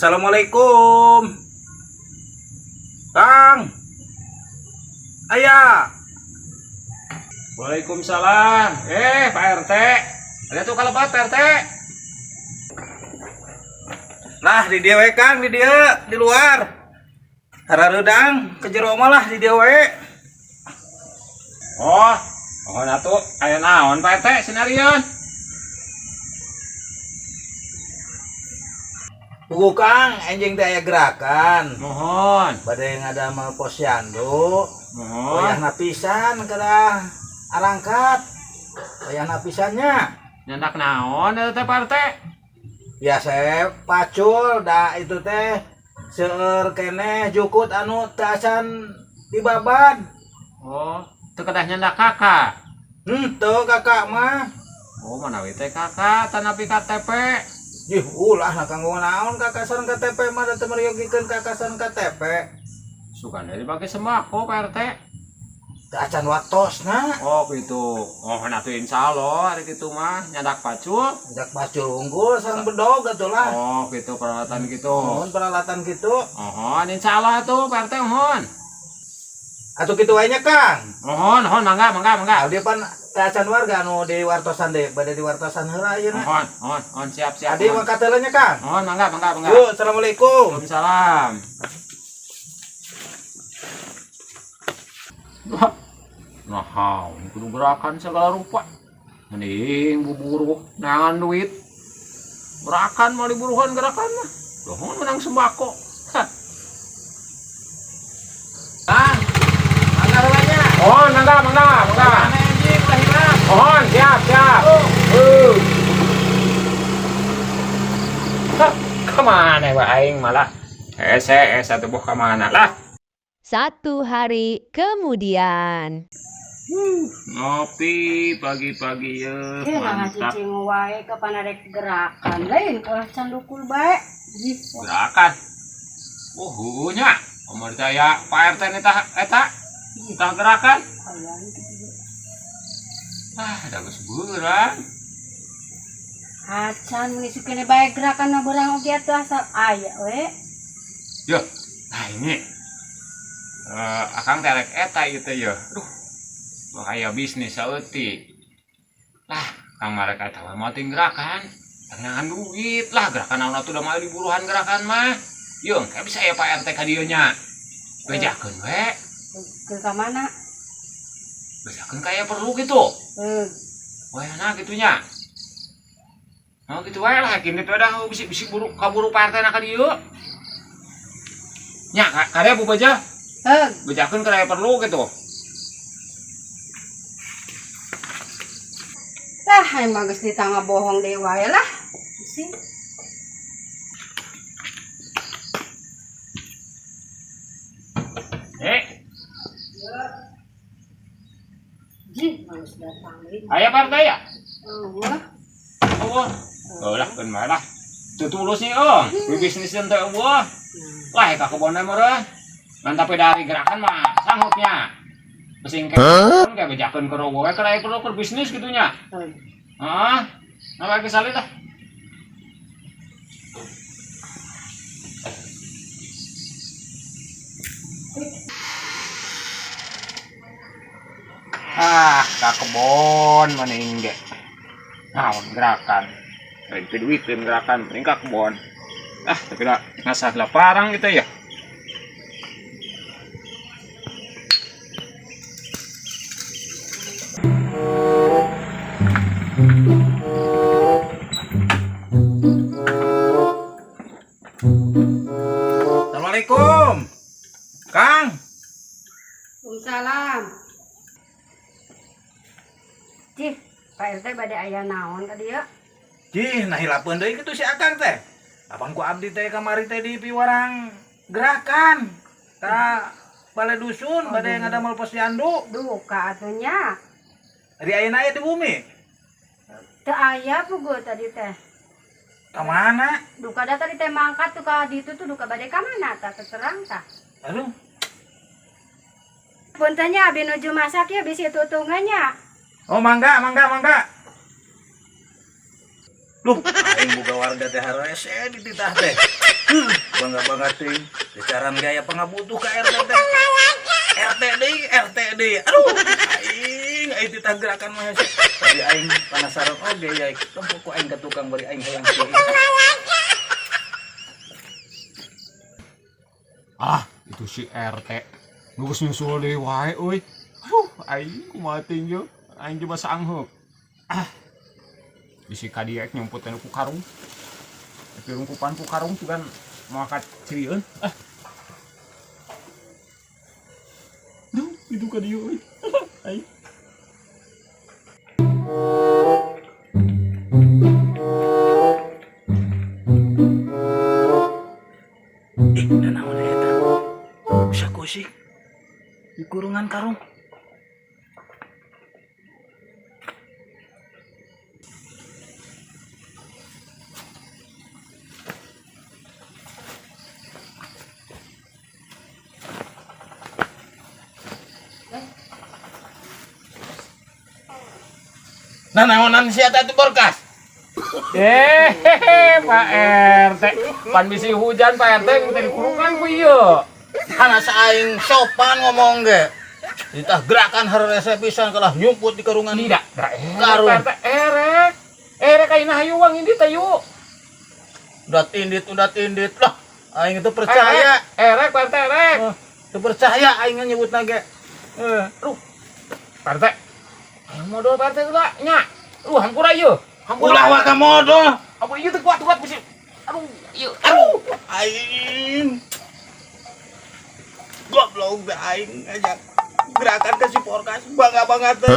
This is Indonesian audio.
Assalamualaikum, Kang. Ayah. Waalaikumsalam. Pak RT. Ada tuh kalau Pak RT. Nah, di dia we Kang, di dia di luar. Harareudang ke jero mah lah di dia we. Oh atuh aya naon Pak RT sinarieun? Tugu Kang, enjing teh aya gerakan. Mohon. Bade ngadamel posyandu. Mohon. Wayahna pisan kada arangkat. Wayahna pisannya. Nyandak naon eta teh Pak RT? Ya saya pacul da itu teh seueur keneh jukut anu teu acan dibaban. Oh, teu kedah nyandak kakak. Henteu kakak mah. Oh, manawi teh kakak tanapi KTP. Ih, ulah nah kanggo naon kakak sareng KTP mah teu meriyogikeun kakak sareng KTP. Sukana dibagi sembako Pak RT. Teu acan waktosna. Oh gitu. Oh atuh insyaallah hari kitu mah nyandak pacul. Jak pacul unggul sareng bedog atuh lah. Oh gitu peralatan gitu. Mohon peralatan kitu. Mohon insyaallah tuh Pak RT mohon. Atuh kitu wae nya Kang. Mohon mangga. Abdi pan teu acan warga anu di wartosan deh, bade di wartosan heula ayeuna. Mohon siap. Adi mangkat heula nya Kang. Mohon mangga. Yuk, assalamualaikum. Waalaikumsalam. Nah, kudu gerakan segala rupa. Mending buburu nangan duit. Gerakan mau diburuhan gerakan mah. Dohon menang sembako. Hah. Kang, mangga heula nya. Mohon mangga. Ane anjing lahiran. Mohon siap. Hah, kemana wa aing malah? Satu buah kemana lah? 1 hari kemudian. Ngopi pagi-pagi ya, Nah mantap. cicing wae kapan ada gerakan lain kalau candukul bae. Gerakan. Nya. Umur saya Pak RT eta gerakan. Ada berang. Acan mengisi kene bae gerakan na berang oge atuh asal aya we. Yo, nah ini. Akang terek eta ieu teh ya. Duh. Bahaya bisnis saeutik. Lah, kang marek eta mah teh gerakan. Tangan duit lah gerakan naon atuh da mah diburuhan gerakan mah. Yung, kayak bisa ya Pak RT ka dieu nya. Bejakeun we. Ke ka mana? Bejakeun kaya perlu gitu. Heeh. Gitu nya. Oh gitu wae lah kini teh dah bisi buru kaburu Pak RT na ka dieu. Nya, kare Bu Beja. Bejakeun kaya perlu gitu. Tah emang geus ditangga bohong deui wae lah. Sih. Ji, harus datang deui. Aya Pak RT ya? Wah. Lah kan mah lah. Teu tulus nih bisnis teh eueuh. Lah ka kebon mah meureun. Ngan tapi dari gerakan mah sanggupnya. Pesing kayak bejakeun ke rogo we kada perlu ke bisnis gitu nya. Apa ke salit lah. Ka kebon mending ge. Naon gerakan. Itu duitkeun gerakan mending ka kebon. Tapi lah ngasah laparang gitu ya. Assalamualaikum. Kang. Waalaikumsalam. Cih, Pak RT bade aya naon ka dieu? Jih, nah hilapeun deui kitu si Akang teh. Abang ku abdi teh kamari teh di piwarang gerakan. Ka balai dusun bade ngadamel posyandu. Duka atunya. Ari ayeuna aya di bumi. Teu aya puguh tadi teh. Ka mana? Duka da tadi teh mangkat tuh ka ditu tuh duka bade ka mana tah terang tah. Aduh, Puntennya abi nuju masak ya bisi tutungannya. oh mangga. Loh, aing boga warga teh harese dititah teh. Bangga banget teh. Secaran gaya pengabutuh ke RT teh. RT deui. Aduh, aing titah gerakan mah hese. Tapi aing penasaran oge ya, tempo ku aing ka tukang bari aing hayang sih. Ah, itu si RT. Ngus nyusul deui wae euy. Aduh, aing kumaha teuing yo. Aing coba sanggup. Ah. Bisi ka dia nyumputkeun ku karung. Tapi rungkupan ku karung tuh kan mau angkat cirieun. Ah. Duh, itu ka dia euy. Aing. Dan naon eta? Bisa kusik di kurungan karung. Nah, naonan si eta itu berkas. Pak RT. Pan bisi hujan Pak RT minta dikurungan ku ieu. Kana saing sopan ngomong ge. Ditah gerakan hareureuse pisan kalah nyumput di karungan. Tidak, Karung. Pak RT erek. Erek ayeuna hayuang ini teh yuk. Udah tindit lah. Aing itu percaya. Erek Pak RT erek. Teu percaya aing nyebutna ge. Aduh. Pak RT. Ayo modal Pak RT heula nya. Hampura ieu. Ulah wa ka modal. Apa ieu teh kuat bisi. Aduh, ieu. Aing. Goblok be aing ngajak gerakan ke si porkas bangga banget teh.